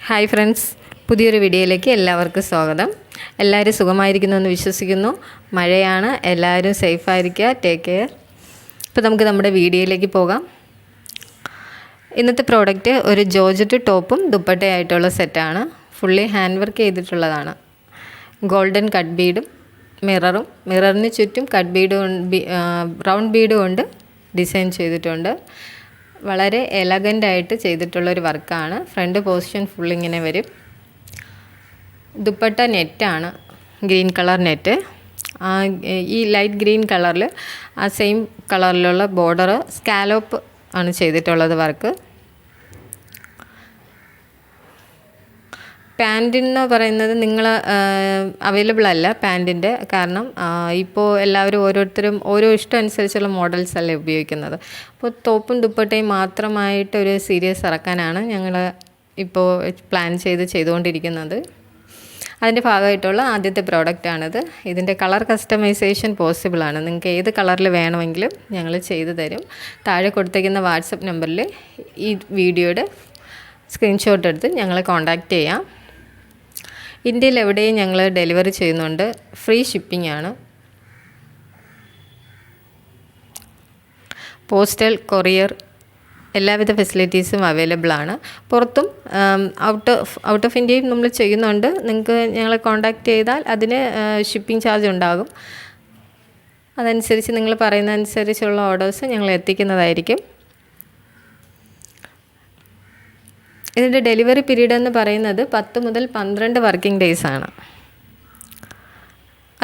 Hi friends, പുതിയൊരു വീഡിയോയിലേക്ക് എല്ലാവർക്കും സ്വാഗതം. എല്ലാവരും സുഖമായിരിക്കുന്നുവെന്ന് വിശ്വസിക്കുന്നു. മഴയാണ്, എല്ലാവരും സേഫായിരിക്കുക, ടേക്ക് കെയർ. ഇപ്പോൾ നമുക്ക് നമ്മുടെ വീഡിയോയിലേക്ക് പോകാം. ഇന്നത്തെ പ്രോഡക്റ്റ് ഒരു ജോർജറ്റ് ടോപ്പും ദുപ്പട്ടയായിട്ടുള്ള സെറ്റാണ്. ഫുള്ളി ഹാൻഡ് വർക്ക് ചെയ്തിട്ടുള്ളതാണ്. ഗോൾഡൻ കട്ട് ബീഡും മിററിന് ചുറ്റും കട്ട് ബീഡും റൗണ്ട് ബീഡും കൊണ്ട് ഡിസൈൻ ചെയ്തിട്ടുണ്ട്. വളരെ എലഗൻ്റായിട്ട് ചെയ്തിട്ടുള്ളൊരു വർക്കാണ്. ഫ്രണ്ട് പൊസിഷൻ ഫുള്ളിങ്ങനെ വരും. ദുപ്പട്ട നെറ്റാണ്, ഗ്രീൻ കളർ നെറ്റ്. ഈ ലൈറ്റ് ഗ്രീൻ കളറിൽ ആ സെയിം കളറിലുള്ള ബോർഡർ സ്കാലോപ്പ് ആണ് ചെയ്തിട്ടുള്ളത് വർക്ക്. പാൻറ്റെന്ന് പറയുന്നത് നിങ്ങൾ അവൈലബിൾ അല്ല പാൻറ്റിൻ്റെ, കാരണം ഇപ്പോൾ എല്ലാവരും ഓരോരുത്തരും ഓരോ ഇഷ്ടം അനുസരിച്ചുള്ള മോഡൽസ് അല്ലേ ഉപയോഗിക്കുന്നത്. അപ്പോൾ ടോപ്പും ദുപ്പട്ടയും മാത്രമായിട്ടൊരു സീരീസ് ഇറക്കാനാണ് ഞങ്ങൾ ഇപ്പോൾ പ്ലാൻ ചെയ്തുകൊണ്ടിരിക്കുന്നത്. അതിൻ്റെ ഭാഗമായിട്ടുള്ള ആദ്യത്തെ പ്രോഡക്റ്റാണിത്. ഇതിൻ്റെ കളർ കസ്റ്റമൈസേഷൻ പോസിബിളാണ്. നിങ്ങൾക്ക് ഏത് കളറിൽ വേണമെങ്കിലും ഞങ്ങൾ ചെയ്തു തരും. താഴെ കൊടുത്തേക്കുന്ന വാട്സപ്പ് നമ്പറിൽ ഈ വീഡിയോയുടെ സ്ക്രീൻഷോട്ട് എടുത്ത് ഞങ്ങളെ കോൺടാക്റ്റ് ചെയ്യാം. ഇന്ത്യയിൽ എവിടെയും ഞങ്ങൾ ഡെലിവറി ചെയ്യുന്നുണ്ട്. ഫ്രീ ഷിപ്പിംഗ് ആണ്. പോസ്റ്റൽ, കൊറിയർ എല്ലാവിധ ഫെസിലിറ്റീസും അവൈലബിൾ ആണ്. പുറത്തും ഔട്ട് ഓഫ് ഇന്ത്യയും നമ്മൾ ചെയ്യുന്നുണ്ട്. നിങ്ങൾക്ക് ഞങ്ങളെ കോൺടാക്റ്റ് ചെയ്താൽ അതിന് ഷിപ്പിംഗ് ചാർജ് ഉണ്ടാകും. അതനുസരിച്ച് നിങ്ങൾ പറയുന്നതനുസരിച്ചുള്ള ഓർഡേഴ്സ് ഞങ്ങൾ എത്തിക്കുന്നതായിരിക്കും. ഇതിൻ്റെ ഡെലിവറി പീരീഡ് എന്ന് പറയുന്നത് 10 മുതൽ 12 വർക്കിംഗ് ഡേയ്സ് ആണ്.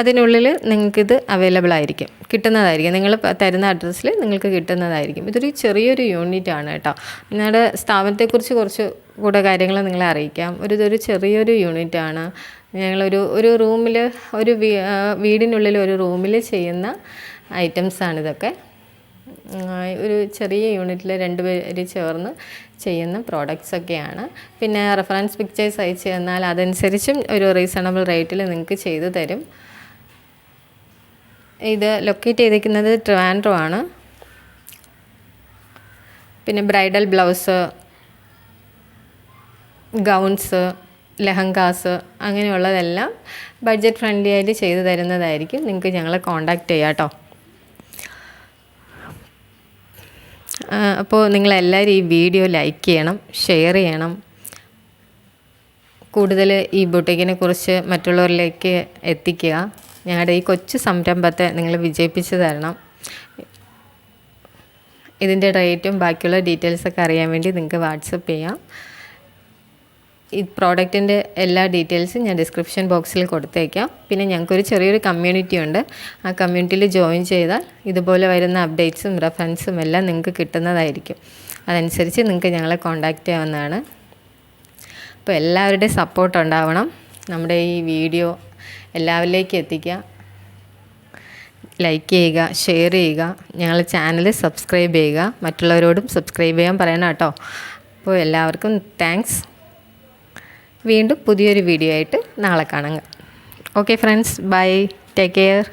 അതിനുള്ളിൽ നിങ്ങൾക്കിത് അവൈലബിൾ ആയിരിക്കും, കിട്ടുന്നതായിരിക്കും. നിങ്ങൾ തരുന്ന അഡ്രസ്സിൽ നിങ്ങൾക്ക് കിട്ടുന്നതായിരിക്കും. ഇതൊരു ചെറിയൊരു യൂണിറ്റ് ആണ് കേട്ടോ. നിങ്ങളുടെ സ്ഥാപനത്തെക്കുറിച്ച് കുറച്ച് കൂടെ കാര്യങ്ങൾ നിങ്ങളെ അറിയിക്കാം. ഇതൊരു ചെറിയൊരു യൂണിറ്റ് ആണ്. ഞങ്ങളൊരു റൂമിൽ, വീടിനുള്ളിൽ ഒരു റൂമിൽ ചെയ്യുന്ന ഐറ്റംസാണിതൊക്കെ. ഒരു ചെറിയ യൂണിറ്റിൽ 2 പേര് ചേർന്ന് ചെയ്യുന്ന പ്രോഡക്റ്റ്സൊക്കെയാണ്. പിന്നെ റെഫറൻസ് പിക്ചേഴ്സ് അയച്ചു തന്നാൽ അതനുസരിച്ചും ഒരു റീസണബിൾ റേറ്റിൽ നിങ്ങൾക്ക് ചെയ്തു തരും. ഇത് ലൊക്കേറ്റ് ചെയ്തിരിക്കുന്നത് ട്രിവാൻഡ്രം ആണ്. പിന്നെ ബ്രൈഡൽ ബ്ലൗസ്, ഗൗൺസ്, ലെഹങ്കാസ് അങ്ങനെയുള്ളതെല്ലാം ബഡ്ജറ്റ് ഫ്രണ്ട്ലി ആയിട്ട് ചെയ്തു തരുന്നതായിരിക്കും. നിങ്ങൾക്ക് ഞങ്ങളെ കോൺടാക്റ്റ് ചെയ്യാം കേട്ടോ. അപ്പോൾ നിങ്ങളെല്ലാവരും ഈ വീഡിയോ ലൈക്ക് ചെയ്യണം, ഷെയർ ചെയ്യണം. കൂടുതൽ ഈ ബുട്ടീക്കിനെ കുറിച്ച് മറ്റുള്ളവരിലേക്ക് എത്തിക്കുക. ഞങ്ങളുടെ ഈ കൊച്ചു സംരംഭത്തെ നിങ്ങൾ വിജയിപ്പിച്ച് തരണം. ഇതിൻ്റെ റേറ്റും ബാക്കിയുള്ള ഡീറ്റെയിൽസൊക്കെ അറിയാൻ വേണ്ടി നിങ്ങൾക്ക് വാട്സപ്പ് ചെയ്യാം. ഈ പ്രോഡക്റ്റിൻ്റെ എല്ലാ ഡീറ്റെയിൽസും ഞാൻ ഡിസ്ക്രിപ്ഷൻ ബോക്സിൽ കൊടുത്തേക്കാം. പിന്നെ ഞങ്ങൾക്കൊരു ചെറിയൊരു കമ്മ്യൂണിറ്റി ഉണ്ട്. ആ കമ്മ്യൂണിറ്റിയിൽ ജോയിൻ ചെയ്താൽ ഇതുപോലെ വരുന്ന അപ്ഡേറ്റ്സും റെഫറൻസും എല്ലാം നിങ്ങൾക്ക് കിട്ടുന്നതായിരിക്കും. അതനുസരിച്ച് നിങ്ങൾക്ക് ഞങ്ങളെ കോൺടാക്റ്റ് ചെയ്യാവുന്നതാണ്. അപ്പോൾ എല്ലാവരുടെയും സപ്പോർട്ട് ഉണ്ടാവണം. നമ്മുടെ ഈ വീഡിയോ എല്ലാവരിലേക്കും എത്തിക്കുക. ലൈക്ക് ചെയ്യുക, ഷെയർ ചെയ്യുക. ഞങ്ങളുടെ ചാനൽ സബ്സ്ക്രൈബ് ചെയ്യുക. മറ്റുള്ളവരോടും സബ്സ്ക്രൈബ് ചെയ്യാൻ പറയണം കേട്ടോ. അപ്പോൾ എല്ലാവർക്കും താങ്ക്സ്. വീണ്ടും പുതിയൊരു വീഡിയോ ആയിട്ട് നാളെ കാണാം. Okay friends, bye, take care.